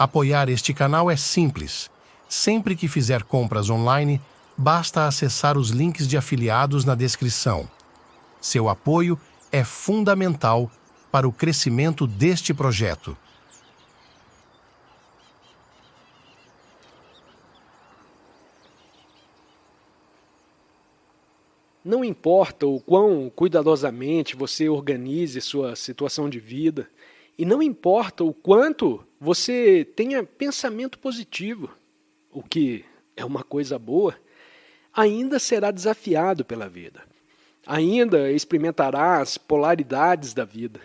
Apoiar este canal é simples. Sempre que fizer compras online, basta acessar os links de afiliados na descrição. Seu apoio é fundamental para o crescimento deste projeto. Não importa o quão cuidadosamente você organize sua situação de vida, e não importa o quanto você tenha pensamento positivo, o que é uma coisa boa, ainda será desafiado pela vida. Ainda experimentará as polaridades da vida.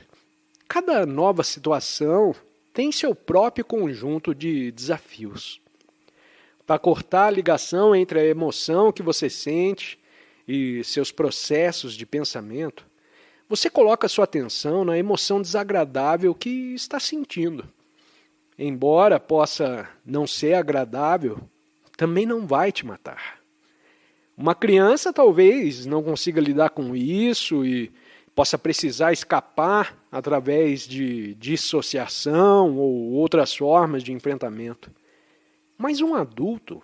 Cada nova situação tem seu próprio conjunto de desafios. Para cortar a ligação entre a emoção que você sente e seus processos de pensamento, você coloca sua atenção na emoção desagradável que está sentindo. Embora possa não ser agradável, também não vai te matar. Uma criança talvez não consiga lidar com isso e possa precisar escapar através de dissociação ou outras formas de enfrentamento. Mas um adulto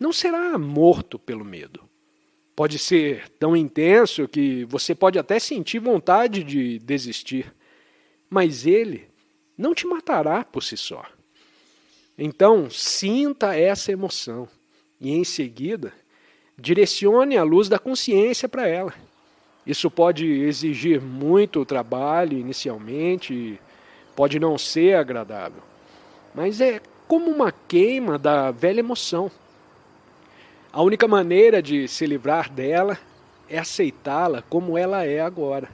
não será morto pelo medo. Pode ser tão intenso que você pode até sentir vontade de desistir, mas ele não te matará por si só. Então, sinta essa emoção e, em seguida, direcione a luz da consciência para ela. Isso pode exigir muito trabalho inicialmente e pode não ser agradável, mas é como uma queima da velha emoção. A única maneira de se livrar dela é aceitá-la como ela é agora.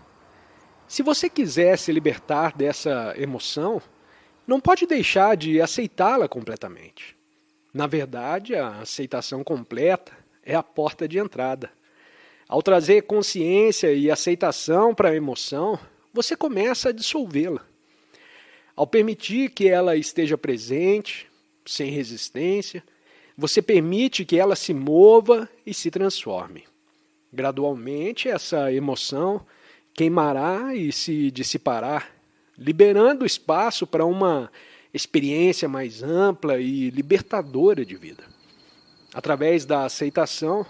Se você quiser se libertar dessa emoção, não pode deixar de aceitá-la completamente. Na verdade, a aceitação completa é a porta de entrada. Ao trazer consciência e aceitação para a emoção, você começa a dissolvê-la. Ao permitir que ela esteja presente, sem resistência, você permite que ela se mova e se transforme. Gradualmente, essa emoção queimará e se dissipará, liberando espaço para uma experiência mais ampla e libertadora de vida. Através da aceitação,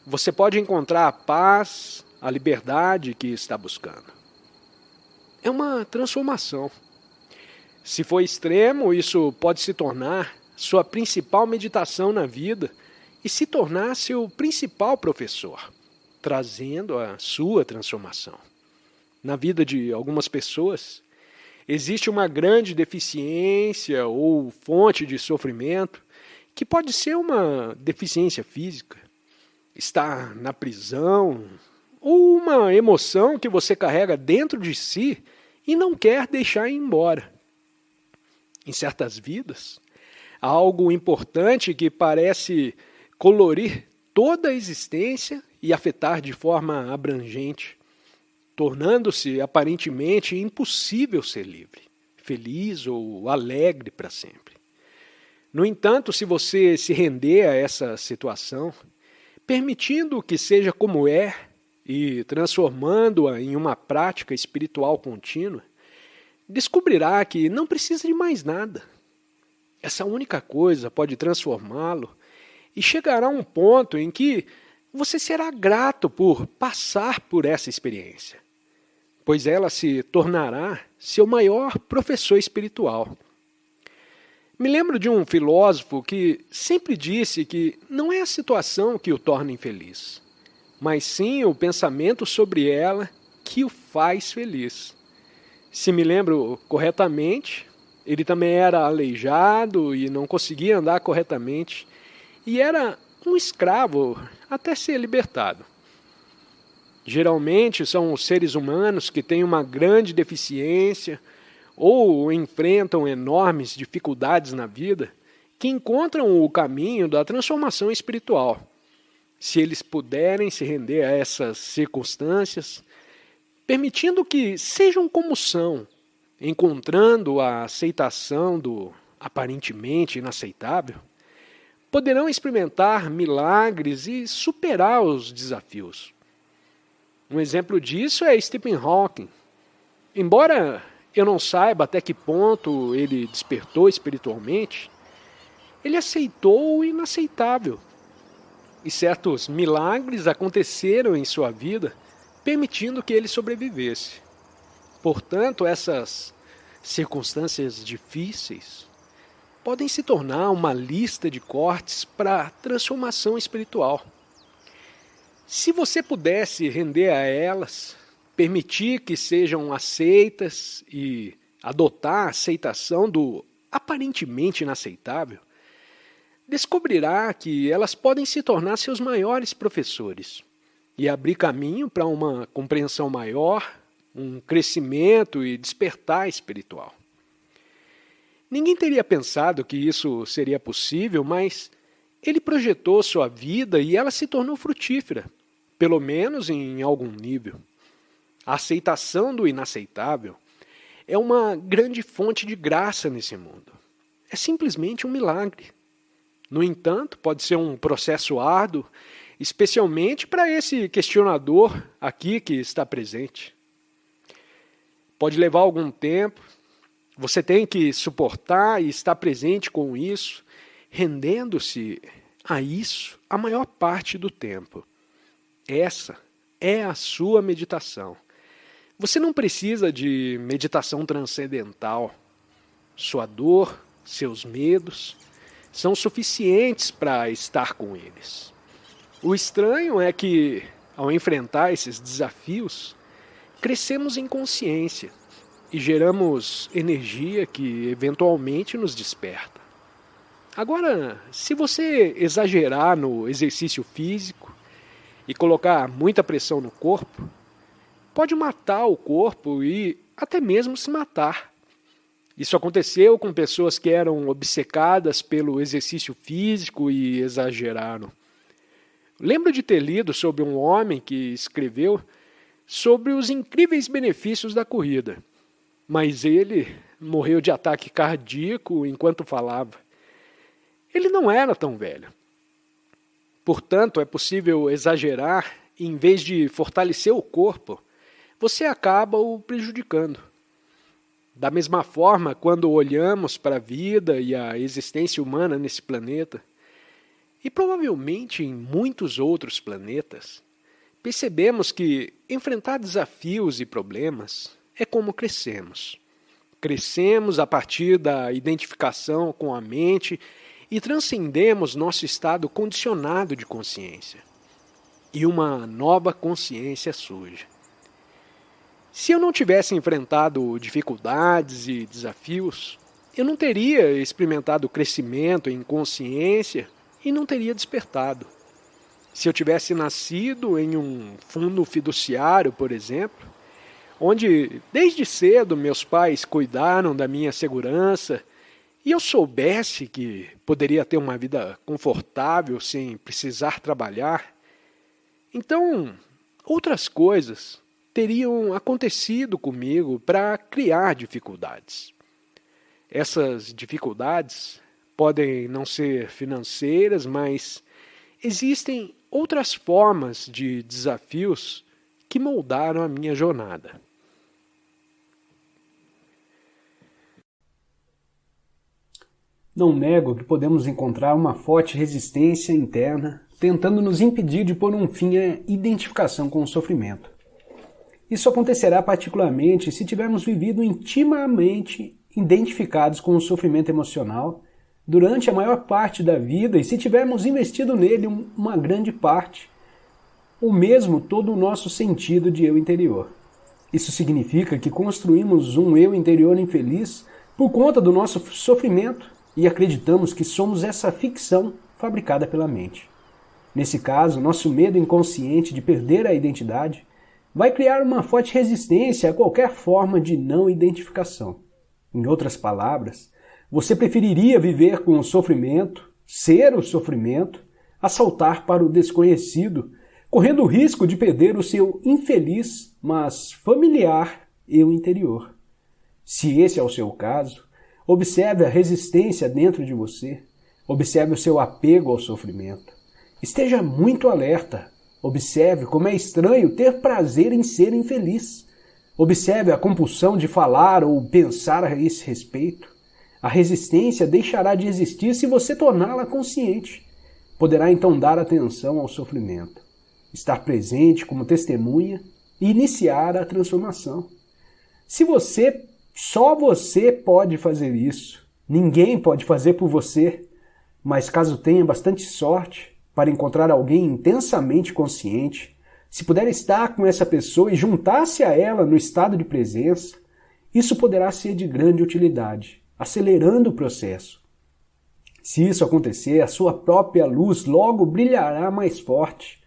você pode encontrar a paz, a liberdade que está buscando. É uma transformação. Se for extremo, isso pode se tornar sua principal meditação na vida e se tornar seu principal professor, trazendo a sua transformação. Na vida de algumas pessoas, existe uma grande deficiência ou fonte de sofrimento que pode ser uma deficiência física, estar na prisão ou uma emoção que você carrega dentro de si e não quer deixar ir embora. Em certas vidas, há algo importante que parece colorir toda a existência e afetar de forma abrangente, tornando-se aparentemente impossível ser livre, feliz ou alegre para sempre. No entanto, se você se render a essa situação, permitindo que seja como é e transformando-a em uma prática espiritual contínua, descobrirá que não precisa de mais nada. Essa única coisa pode transformá-lo e chegará a um ponto em que você será grato por passar por essa experiência, pois ela se tornará seu maior professor espiritual. Me lembro de um filósofo que sempre disse que não é a situação que o torna infeliz, mas sim o pensamento sobre ela que o faz feliz. Se me lembro corretamente, ele também era aleijado e não conseguia andar corretamente, e era um escravo até ser libertado. Geralmente são os seres humanos que têm uma grande deficiência ou enfrentam enormes dificuldades na vida que encontram o caminho da transformação espiritual. Se eles puderem se render a essas circunstâncias, permitindo que sejam como são, encontrando a aceitação do aparentemente inaceitável, poderão experimentar milagres e superar os desafios. Um exemplo disso é Stephen Hawking. Embora eu não saiba até que ponto ele despertou espiritualmente, ele aceitou o inaceitável. E certos milagres aconteceram em sua vida, permitindo que ele sobrevivesse. Portanto, essas circunstâncias difíceis podem se tornar uma lista de cortes para a transformação espiritual. Se você pudesse render a elas, permitir que sejam aceitas e adotar a aceitação do aparentemente inaceitável, descobrirá que elas podem se tornar seus maiores professores e abrir caminho para uma compreensão maior, um crescimento e despertar espiritual. Ninguém teria pensado que isso seria possível, mas ele projetou sua vida e ela se tornou frutífera, pelo menos em algum nível. A aceitação do inaceitável é uma grande fonte de graça nesse mundo. É simplesmente um milagre. No entanto, pode ser um processo árduo, especialmente para esse questionador aqui que está presente. Pode levar algum tempo, você tem que suportar e estar presente com isso, rendendo-se a isso a maior parte do tempo. Essa é a sua meditação. Você não precisa de meditação transcendental. Sua dor, seus medos, são suficientes para estar com eles. O estranho é que, ao enfrentar esses desafios, crescemos em consciência e geramos energia que eventualmente nos desperta. Agora, se você exagerar no exercício físico e colocar muita pressão no corpo, pode matar o corpo e até mesmo se matar. Isso aconteceu com pessoas que eram obcecadas pelo exercício físico e exageraram. Lembro de ter lido sobre um homem que escreveu sobre os incríveis benefícios da corrida, mas ele morreu de ataque cardíaco enquanto falava. Ele não era tão velho. Portanto, é possível exagerar e, em vez de fortalecer o corpo, você acaba o prejudicando. Da mesma forma, quando olhamos para a vida e a existência humana nesse planeta, e provavelmente em muitos outros planetas, percebemos que enfrentar desafios e problemas é como crescemos. Crescemos a partir da identificação com a mente e transcendemos nosso estado condicionado de consciência. E uma nova consciência surge. Se eu não tivesse enfrentado dificuldades e desafios, eu não teria experimentado crescimento em consciência e não teria despertado. Se eu tivesse nascido em um fundo fiduciário, por exemplo, onde desde cedo meus pais cuidaram da minha segurança e eu soubesse que poderia ter uma vida confortável sem precisar trabalhar, então outras coisas teriam acontecido comigo para criar dificuldades. Essas dificuldades podem não ser financeiras, mas existem outras formas de desafios que moldaram a minha jornada. Não nego que podemos encontrar uma forte resistência interna tentando nos impedir de pôr um fim à identificação com o sofrimento. Isso acontecerá particularmente se tivermos vivido intimamente identificados com o sofrimento emocional durante a maior parte da vida e se tivermos investido nele uma grande parte, ou mesmo todo o nosso sentido de eu interior. Isso significa que construímos um eu interior infeliz por conta do nosso sofrimento e acreditamos que somos essa ficção fabricada pela mente. Nesse caso, nosso medo inconsciente de perder a identidade vai criar uma forte resistência a qualquer forma de não identificação. Em outras palavras, você preferiria viver com o sofrimento, ser o sofrimento, a saltar para o desconhecido, correndo o risco de perder o seu infeliz, mas familiar eu interior. Se esse é o seu caso, observe a resistência dentro de você, observe o seu apego ao sofrimento. Esteja muito alerta. Observe como é estranho ter prazer em ser infeliz. Observe a compulsão de falar ou pensar a esse respeito. A resistência deixará de existir se você torná-la consciente. Poderá então dar atenção ao sofrimento, estar presente como testemunha e iniciar a transformação. Só você pode fazer isso. Ninguém pode fazer por você. Mas caso tenha bastante sorte para encontrar alguém intensamente consciente, se puder estar com essa pessoa e juntar-se a ela no estado de presença, isso poderá ser de grande utilidade, acelerando o processo. Se isso acontecer, a sua própria luz logo brilhará mais forte.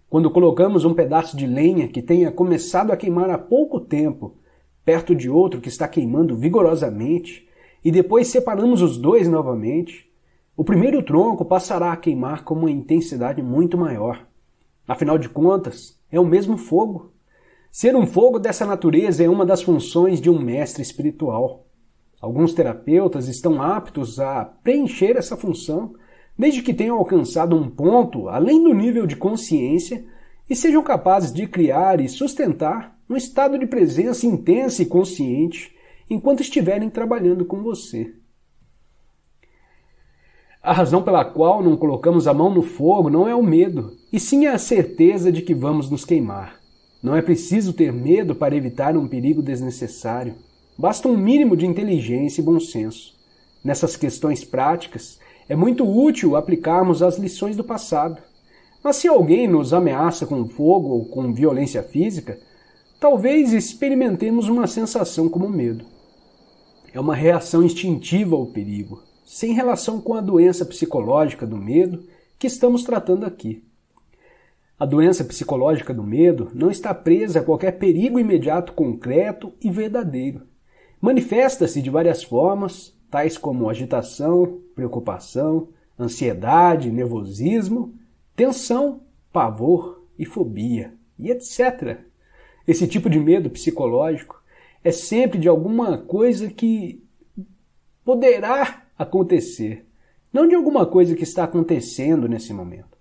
Quando colocamos um pedaço de lenha que tenha começado a queimar há pouco tempo, perto de outro que está queimando vigorosamente, e depois separamos os dois novamente, o primeiro tronco passará a queimar com uma intensidade muito maior. Afinal de contas, é o mesmo fogo. Ser um fogo dessa natureza é uma das funções de um mestre espiritual. Alguns terapeutas estão aptos a preencher essa função, desde que tenham alcançado um ponto além do nível de consciência e sejam capazes de criar e sustentar um estado de presença intensa e consciente enquanto estiverem trabalhando com você. A razão pela qual não colocamos a mão no fogo não é o medo, e sim a certeza de que vamos nos queimar. Não é preciso ter medo para evitar um perigo desnecessário. Basta um mínimo de inteligência e bom senso. Nessas questões práticas, é muito útil aplicarmos as lições do passado. Mas se alguém nos ameaça com fogo ou com violência física, talvez experimentemos uma sensação como medo. É uma reação instintiva ao perigo, sem relação com a doença psicológica do medo que estamos tratando aqui. A doença psicológica do medo não está presa a qualquer perigo imediato concreto e verdadeiro. Manifesta-se de várias formas, tais como agitação, preocupação, ansiedade, nervosismo, tensão, pavor e fobia, e etc. Esse tipo de medo psicológico é sempre de alguma coisa que poderá acontecer, não de alguma coisa que está acontecendo nesse momento.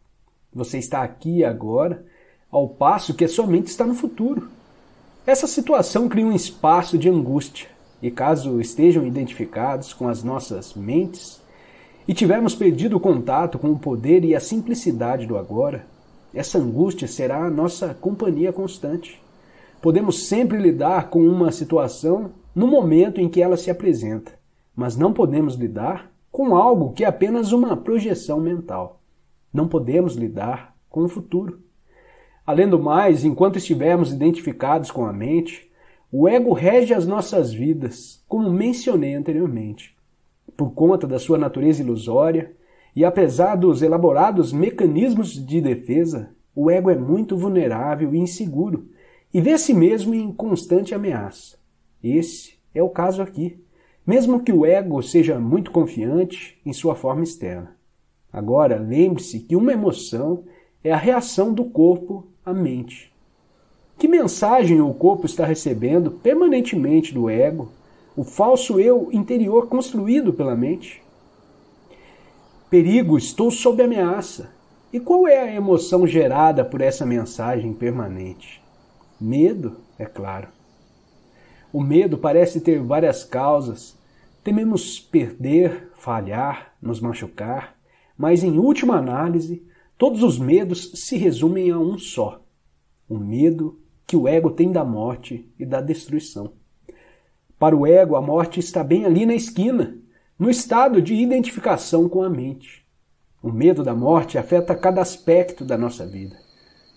Você está aqui e agora, ao passo que sua mente está no futuro. Essa situação cria um espaço de angústia, e caso estejam identificados com as nossas mentes e tivermos perdido o contato com o poder e a simplicidade do agora, essa angústia será a nossa companhia constante. Podemos sempre lidar com uma situação no momento em que ela se apresenta, mas não podemos lidar com algo que é apenas uma projeção mental. Não podemos lidar com o futuro. Além do mais, enquanto estivermos identificados com a mente, o ego rege as nossas vidas, como mencionei anteriormente. Por conta da sua natureza ilusória, e apesar dos elaborados mecanismos de defesa, o ego é muito vulnerável e inseguro, e vê a si mesmo em constante ameaça. Esse é o caso aqui, mesmo que o ego seja muito confiante em sua forma externa. Agora, lembre-se que uma emoção é a reação do corpo à mente. Que mensagem o corpo está recebendo permanentemente do ego, o falso eu interior construído pela mente? Perigo, estou sob ameaça. E qual é a emoção gerada por essa mensagem permanente? Medo, é claro. O medo parece ter várias causas. Tememos perder, falhar, nos machucar, mas em última análise, todos os medos se resumem a um só: o medo que o ego tem da morte e da destruição. Para o ego, a morte está bem ali na esquina, no estado de identificação com a mente. O medo da morte afeta cada aspecto da nossa vida.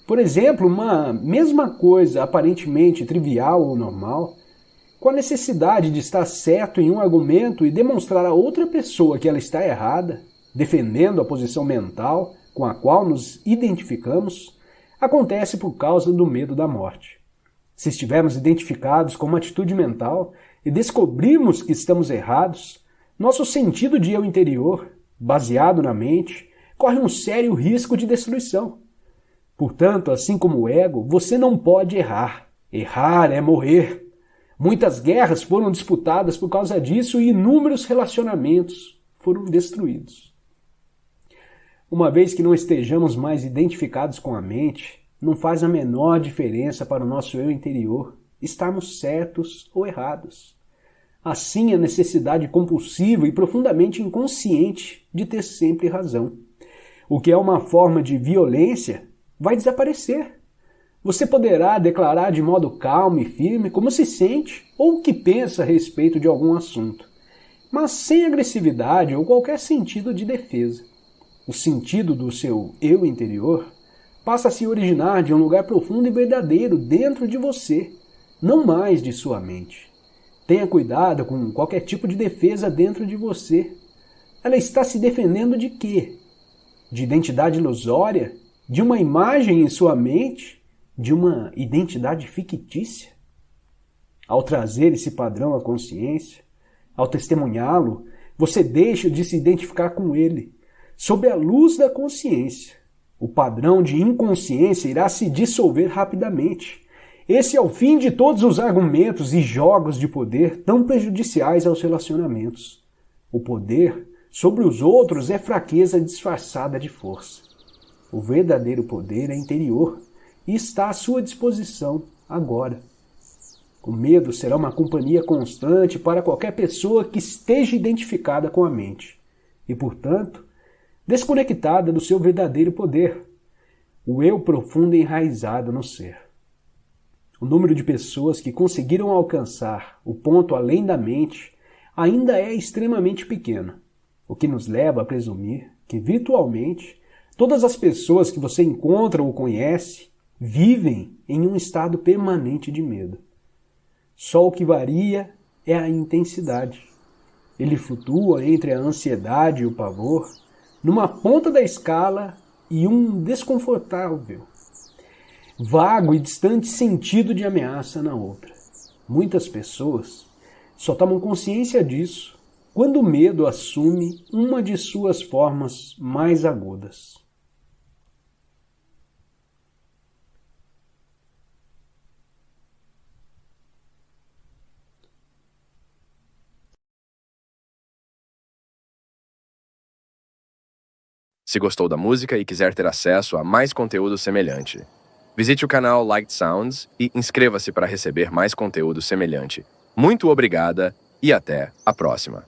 Por exemplo, uma mesma coisa aparentemente trivial ou normal, com a necessidade de estar certo em um argumento e demonstrar a outra pessoa que ela está errada, defendendo a posição mental com a qual nos identificamos, acontece por causa do medo da morte. Se estivermos identificados com uma atitude mental e descobrirmos que estamos errados, nosso sentido de eu interior, baseado na mente, corre um sério risco de destruição. Portanto, assim como o ego, você não pode errar. Errar é morrer. Muitas guerras foram disputadas por causa disso e inúmeros relacionamentos foram destruídos. Uma vez que não estejamos mais identificados com a mente, não faz a menor diferença para o nosso eu interior estarmos certos ou errados. Assim, a necessidade compulsiva e profundamente inconsciente de ter sempre razão, o que é uma forma de violência, vai desaparecer. Você poderá declarar de modo calmo e firme como se sente ou o que pensa a respeito de algum assunto, mas sem agressividade ou qualquer sentido de defesa. O sentido do seu eu interior passa a se originar de um lugar profundo e verdadeiro dentro de você, não mais de sua mente. Tenha cuidado com qualquer tipo de defesa dentro de você. Ela está se defendendo de quê? De identidade ilusória? De uma imagem em sua mente? De uma identidade fictícia? Ao trazer esse padrão à consciência, ao testemunhá-lo, você deixa de se identificar com ele. Sob a luz da consciência, o padrão de inconsciência irá se dissolver rapidamente. Esse é o fim de todos os argumentos e jogos de poder tão prejudiciais aos relacionamentos. O poder sobre os outros é fraqueza disfarçada de força. O verdadeiro poder é interior e está à sua disposição agora. O medo será uma companhia constante para qualquer pessoa que esteja identificada com a mente e, portanto, desconectada do seu verdadeiro poder, o eu profundo enraizado no ser. O número de pessoas que conseguiram alcançar o ponto além da mente ainda é extremamente pequeno, o que nos leva a presumir que, virtualmente, todas as pessoas que você encontra ou conhece vivem em um estado permanente de medo. Só o que varia é a intensidade. Ele flutua entre a ansiedade e o pavor, numa ponta da escala e um desconfortável, vago e distante sentido de ameaça na outra. Muitas pessoas só tomam consciência disso quando o medo assume uma de suas formas mais agudas. Se gostou da música e quiser ter acesso a mais conteúdo semelhante, visite o canal Light Sounds e inscreva-se para receber mais conteúdo semelhante. Muito obrigada e até a próxima!